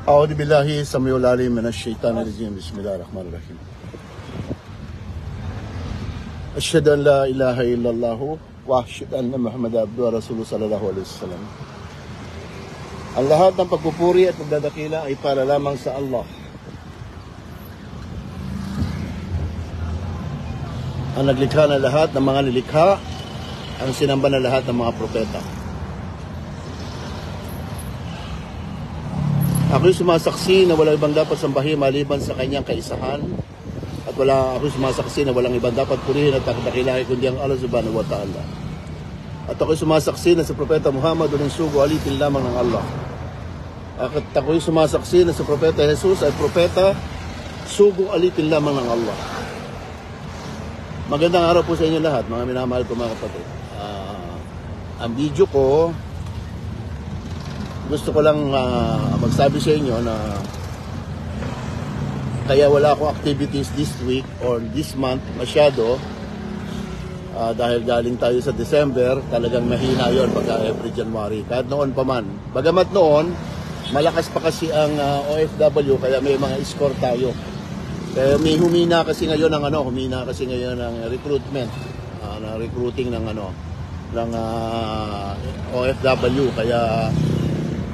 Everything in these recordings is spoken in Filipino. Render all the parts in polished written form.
أعوذ بالله السميع العليم من الشيطان الرجيم بسم الله الرحمن الرحيم أشهد أن لا إله إلا الله وأشهد أن محمد عبده ورسوله صلى الله عليه وسلم. Ang lahat ng pagpupuri at pagdadakila ay para lamang sa Allah. Ang naglikha ng lahat ng mga nilikha, ang sinamba ng lahat ng mga propeta. Ako'y sumasaksi na walang ibang dapat sambahin maliban sa kanyang kaisahan, at ako'y sumasaksi na walang ibang dapat purihin at dakilahin kundi ang Allah subhanahu wa ta'ala. At ako'y sumasaksi na sa Propeta Muhammad uling sugo alitin lamang ng Allah. At ako'y sumasaksi na sa Propeta Jesus ay Propeta sugo alitin lamang ng Allah. Magandang araw po sa inyo lahat, mga minamahal ko mga kapatid. Ang video ko, gusto ko lang magsabi sa inyo na kaya wala akong activities this week or this month masyado dahil galing tayo sa December, talagang mahina yon pagka every January, kahit noon pa man. Bagamat noon, malakas pa kasi ang OFW, kaya may mga score tayo. Kaya may humina kasi ngayon ng recruitment, na recruiting ng OFW, kaya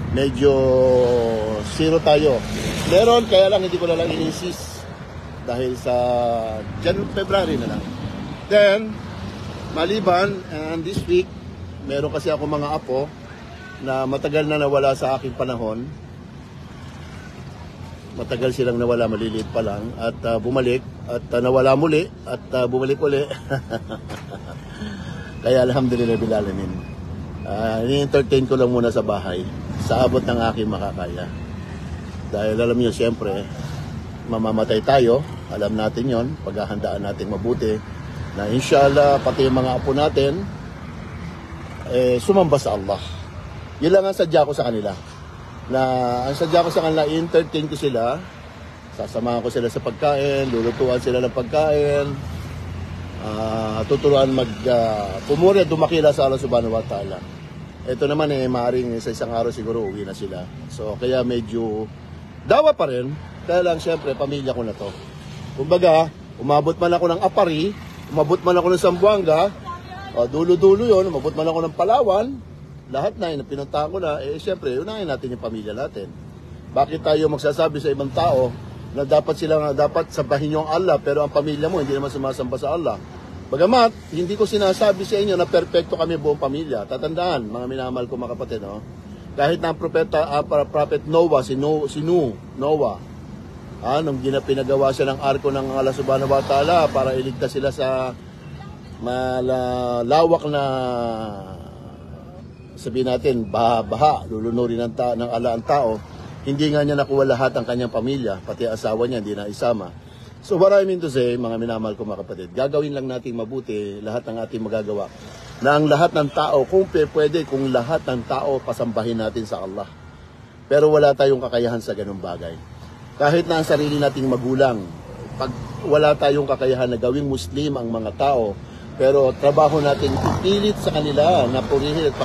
medyo zero tayo. Meron, kaya lang hindi ko na lang in-insist dahil sa February na lang. Then, maliban, and this week, meron kasi ako mga apo na matagal na nawala sa aking panahon. Matagal silang nawala, maliliit pa lang, at bumalik, at nawala muli, at bumalik uli. Kaya alhamdulillah bil alamin. Ini-entertain ko lang muna sa bahay, sa abot ng aking makakaya. Dahil alam niyo, siyempre, mamamatay tayo, alam natin yon, paghahandaan natin mabuti, na inshallah, pati yung mga apo natin, sumamba sa Allah. Yun lang ang sadya ko sa kanila. Ang sadya ko sa kanila, i-entertain ko sila, sasamahan ko sila sa pagkain, lulutuan sila ng pagkain, tuturuan pumuri at dumakila sa Allah subhanahu wa ta'ala. Ito naman maaaring sa isang araw siguro uwi na sila. So kaya medyo dawa pa rin, kaya lang siyempre pamilya ko na to. Kumbaga, umabot man ako ng Apari, umabot man ako ng Zamboanga, dulo-dulo yon, umabot man ako ng Palawan, lahat na yun, pinuntahan ko na, siyempre, unahin natin yung pamilya natin. Bakit tayo magsasabi sa ibang tao na dapat sabahin nyo ang Allah, pero ang pamilya mo hindi naman sumasamba sa Allah? Bagamat, hindi ko sinasabi sa inyo na perfecto kami buong pamilya. Tatandaan, mga minamahal ko mga kapatid, no? Kahit na ang prophet Noah, si Noah, nung pinagawa siya ng arko ng Allah subhanahu wa ta'ala para iligtas sila sa malawak na, sabihin natin, baha, lulunurin ng Allah ang tao, hindi nga niya nakuha lahat ang kanyang pamilya, pati asawa niya hindi na isama. So what I mean to say, mga minamahal ko mga kapatid, gagawin lang natin mabuti lahat ng ating magagawa. Na ang lahat ng tao, kung pwede, kung lahat ng tao pasambahin natin sa Allah. Pero wala tayong kakayahan sa ganung bagay. Kahit na ang sarili nating magulang, pag wala tayong kakayahan na gawing Muslim ang mga tao, pero trabaho natin ipilit sa kanila na purihin at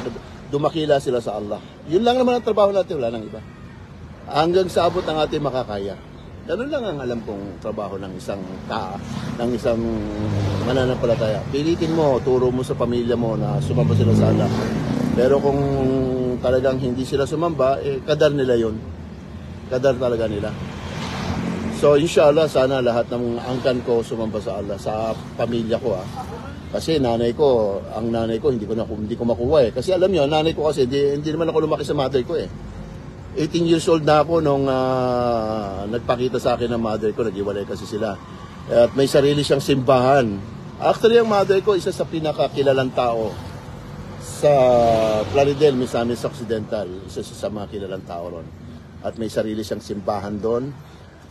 dumakila sila sa Allah. Yun lang naman ang trabaho natin, wala nang iba. Hanggang sa abot ng ating makakaya. Ganun lang ang alam kong trabaho ng isang mananampalataya. Pilitin mo, turo mo sa pamilya mo na sumamba sila sa Allah. Pero kung talagang hindi sila sumamba, kadar nila yun. Kadar talaga nila. So inshallah, sana lahat ng angkan ko sumamba sa Allah, sa pamilya ko. Kasi ang nanay ko, hindi ko makuha. Kasi alam niyo, nanay ko kasi, hindi naman ako lumaki sa mother ko 18 years old na ako nung nagpakita sa akin ng mother ko, nag-iwalay kasi sila. At may sarili siyang simbahan. Actually, ang mother ko, isa sa pinakakilalang tao sa Plaridel, Misamis Occidental. Isa sa mga kilalang tao ron. At may sarili siyang simbahan doon.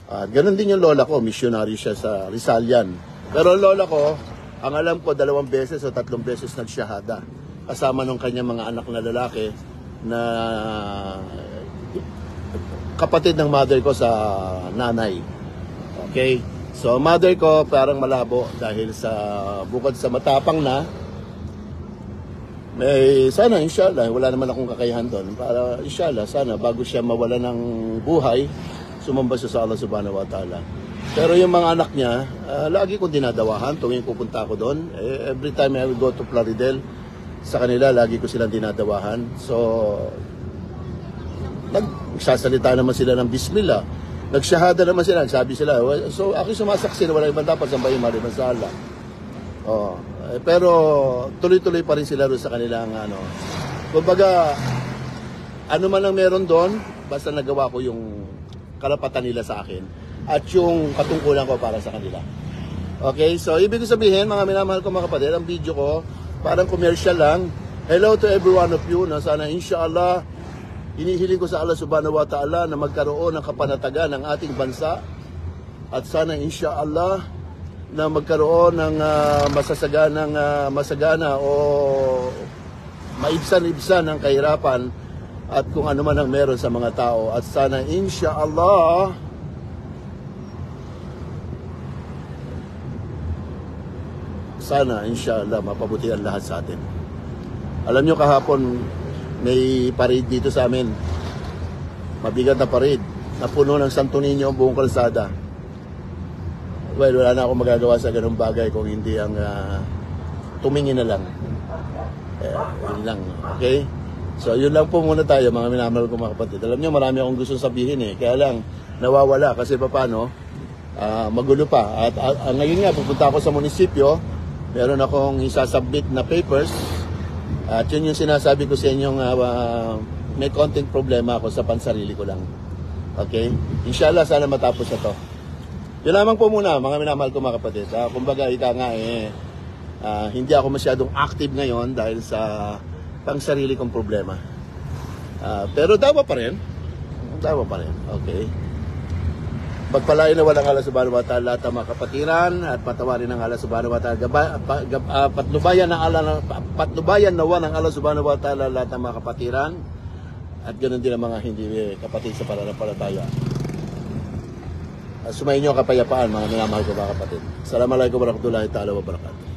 At ganun din yung lola ko, missionary siya sa Rizalian. Pero ang lola ko, ang alam ko, 2 beses o 3 beses nagsyahada. Kasama nung kanyang mga anak na lalaki na kapatid ng mother ko sa nanay. Okay? So, mother ko parang malabo dahil bukod sa matapang na, Sana inshallah, wala naman akong kakayahan doon. Para inshallah, sana bago siya mawala ng buhay, sumamba siya sa Allah subhanahu wa ta'ala. Pero yung mga anak niya, lagi kong dinadawahan tuwing pupunta ako doon. Every time I will go to Plaridel, sa kanila, lagi ko silang dinadawahan. So, nagsasalita naman sila ng bismillah. Nagsyahada naman sila, nagsabi sila. So, aking sumasaksi na wala ibang dapat sambahin maliban sa Allah. Oh, pero tuloy-tuloy pa rin sila doon sa kanilang kumbaga ano man ang meron doon basta nagawa ko yung karapatan nila sa akin at yung katungkulan ko para sa kanila. Okay, so ibig sabihin mga minamahal ko mga kapatid, ang video ko parang commercial lang. Hello to every one of you na sana inshallah hinihiling ko sa Allah subhanahu wa ta'ala na magkaroon ng kapanatagan ng ating bansa at sana inshallah na magkaroon ng masagana o maibsan-ibsan ng kahirapan at kung ano man ang meron sa mga tao. At sana inshallah mapabuti ang lahat sa atin. Alam nyo kahapon may parade dito sa amin. Mabigat na parade. Napuno ng Santo Niño ang buong kalsada. Well, wala na akong magagawa sa ganung bagay kung hindi ang tumingin na lang. Yun lang, okay? So, yun lang po muna tayo, mga minamahal ko mga kapatid. Alam nyo, marami akong gusto sabihin kaya lang, nawawala kasi paano, magulo pa. At ngayon nga, pupunta ako sa munisipyo, meron akong isasubmit na papers, at yun yung sinasabi ko sa inyong may konting problema ako sa pansarili ko lang. Okay? Inshallah, sana matapos na to. Yun lamang po muna, mga minamahal ko mga kapatid. Kumbaga, ika nga hindi ako masyadong active ngayon dahil sa pangsarili kong problema. Pero dawa pa rin. Okay. Pagpalain na walang Allah subhanahu wa ta'ala lahat ng mga kapatiran at patawarin ng Allah subhanahu wa ta'ala. Patnubayan nawa ng Allah subhanahu wa ta'ala lahat ng mga kapatiran at ganoon din ang mga hindi kapatid sa pananampalataya. Sumayin niyo ang kapayapaan, mga minamahal ko mga kapatid. Assalamualaikum warahmatullahi ta'ala wabarakatuh.